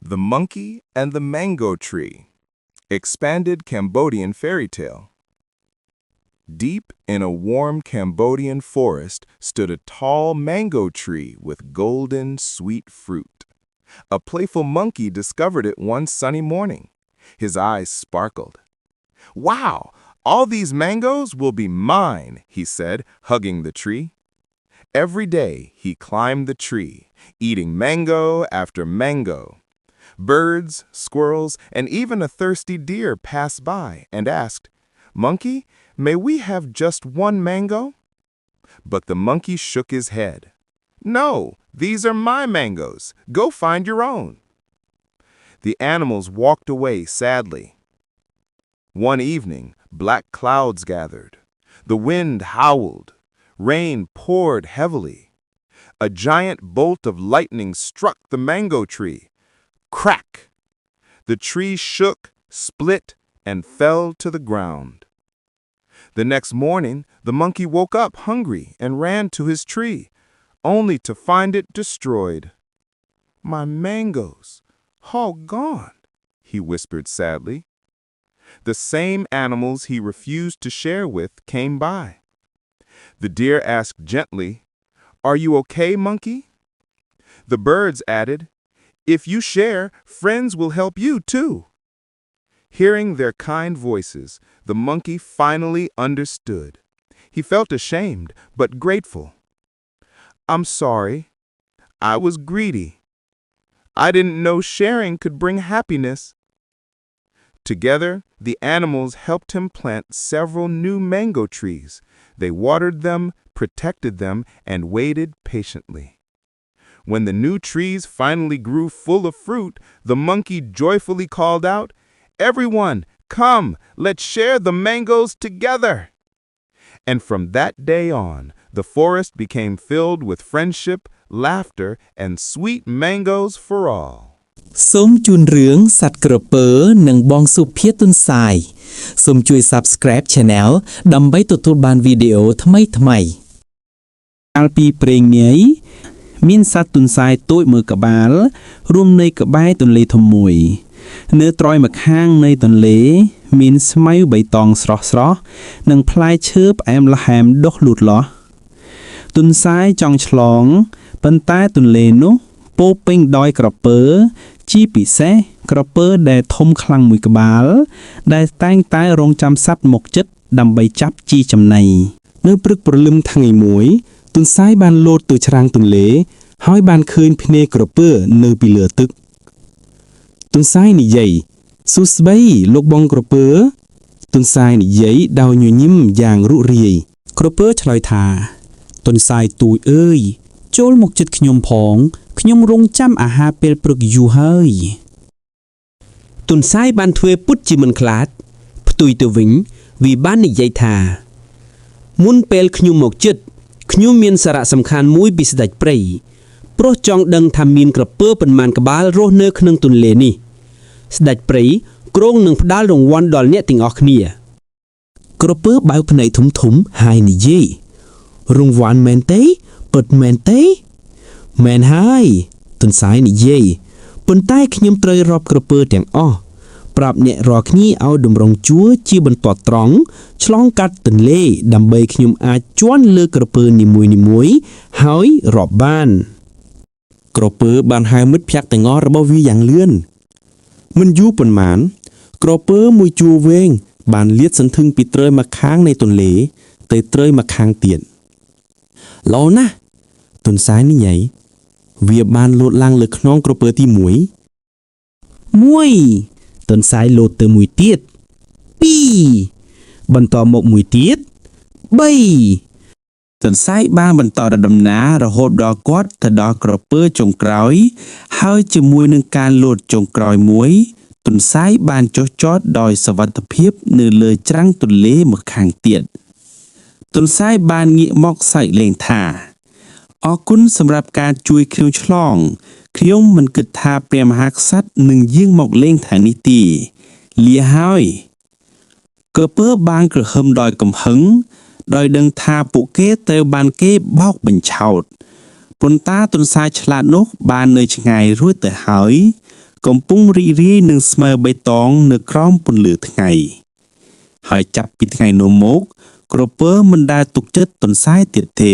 The Monkey and the Mango Tree. Expanded Cambodian Fairy Tale. Deep in a warm Cambodian forest stood a tall mango tree with golden, sweet fruit. A playful monkey discovered it one sunny morning. His eyes sparkled. "Wow! All these mangoes will be mine," he said, hugging the tree. Every day he climbed the tree, eating mango after mango. Birds, squirrels, and even a thirsty deer passed by and asked, "Monkey, may we have just one mango?" But the monkey shook his head. "No, these are my mangoes. Go find your own." The animals walked away sadly. One evening, black clouds gathered. The wind howled. Rain poured heavily. A giant bolt of lightning struck the mango tree. Crack! The tree shook, split, and fell to the ground. The next morning, the monkey woke up hungry and ran to his tree, only to find it destroyed. "My mangoes, all gone," he whispered sadly. The same animals he refused to share with came by. The deer asked gently, "Are you okay, monkey?" The birds added, "If you share, friends will help you too." Hearing their kind voices, the monkey finally understood. He felt ashamed, but grateful. "I'm sorry. I was greedy. I didn't know sharing could bring happiness." Together, the animals helped him plant several new mango trees. They watered them, protected them, and waited patiently. When the new trees finally grew full of fruit, the monkey joyfully called out, "Everyone, come, let's share the mangoes together." And from that day on, the forest became filled with friendship, laughter, and sweet mangoes for all. សូមជូនរឿងសត្វក្រពើនិងបងសុភាទុនសាយសូមជួយ Subscribe Channel ដើម្បីទទួលបានវីដេអូថ្មីៗកាលពីព្រេងនាយមានសត្វទុនសាយតូចមួយក្បាលរួមនៅក្បែរទន្លេធំមួយនៅត្រើយម្ខាងនៃទន្លេមានស្មៅបៃតងស្រស់ៗនិងផ្លែឈើផ្អែមល្ហែមដុះលូតលាស់ទុនសាយចង់ឆ្លងប៉ុន្តែទន្លេនោះពោពេញដោយក្រពើជាពិសេសក្រពើដែលធំខ្លាំងមួយក្បាលដែលតែងតែរងចាំសត្វមកជិតដើម្បីចាប់ជីចំណីនៅព្រឹកព្រលឹមថ្ងៃមួយទុនសាយបានលោតទៅច្រាំងទន្លេហើយបានឃើញភ្នាក្រពើនៅពីលើទឹកទុនសាយនិយាយ "សួស្តីលោកបងក្រពើ" ទុនសាយនិយាយដោយញញឹមយ៉ាងរុរាយក្រពើឆ្លើយថា "ទុនសាយទូចអើយចូលមកជិតខ្ញុំផងខ្ញុំរងចាំអាហារពេលព្រឹកយូរហើយទុនសាយបានធ្វើពុតជាមិនខ្លាចផ្ទុយទៅវិញវាបាននិយាយថាមុនពេលខ្ញុំមកជិតខ្ញុំមានសារៈសំខាន់មួយពីស្ដេចព្រៃព្រោះចង់ដឹងថាមានក្រពើប៉ុន្មានក្បាលរស់នៅក្នុងទន្លេនេះស្ដេចព្រៃគ្រោងនឹងផ្ដល់រង្វាន់ដល់អ្នកទាំងអស់គ្នាក្រពើបើកភ្នែកធំៗហើយនិយាយរង្វាន់មែនទេពិតមែនទេមែនហើយទុនសាយនិយាយប៉ុន្តែខ្ញុំត្រូវរាប់ក្រពើទាំងអស់ប្រាប់អ្នករាល់គ្នាឲ្យតម្រង់ជួរជាបន្ទាត់ត្រង់ឆ្លងកាត់ទន្លេដើម្បីខ្ញុំអាចជាន់លើក្រពើនីមួយៗហើយរាប់បានក្រពើបានហៅមិត្តភក្តិទាំងអស់របស់វាយ៉ាងលឿនមិនយូរប៉ុន្មានក្រពើមួយជួរវែងបានលាតសន្ធឹងពីត្រើយម្ខាងនៃទន្លេទៅត្រើយម្ខាងទៀតល្អណាស់ទុនសាយនិយាយវាបានលោតឡើងលើខ្នងក្រពើទី1 ទុនសាយលោតទៅមួយទៀត2បន្តមកមួយទៀត3ទុនសាយបានបន្តដំណើររហូតដល់គាត់ទៅដល់ក្រពើចុងក្រោយហើយជាមួយនឹងការលោតចុងក្រោយមួយទុនសាយបានចុះចតដោយសុវត្ថិភាពនៅលើច្រាំងទន្លេម្ខាងទៀតទុនសាយបានងាកមកសើចលេងថាអរគុណសម្រាប់ការជួយខ្ញុំឆ្លងខ្ញុំមិនគិតថាព្រះមហាក្សត្រនឹងយាងមកលេងថ្ងៃនេះទេលាហើយក្រពើបានក្រហមដោយកំហឹងដោយដឹងថាពួកគេត្រូវបានគេបោកបញ្ឆោតប៉ុន្តែទុនសាយឆ្លាតនោះបាននៅឆ្ងាយរួចទៅហើយ កំពុងរីករាយនឹងស្មៅបៃតងនៅក្រោមពន្លឺថ្ងៃហើយចាប់ពីថ្ងៃនោះមកក្រពើមិនដែលទុកចិត្តទន្សាយទៀតទេ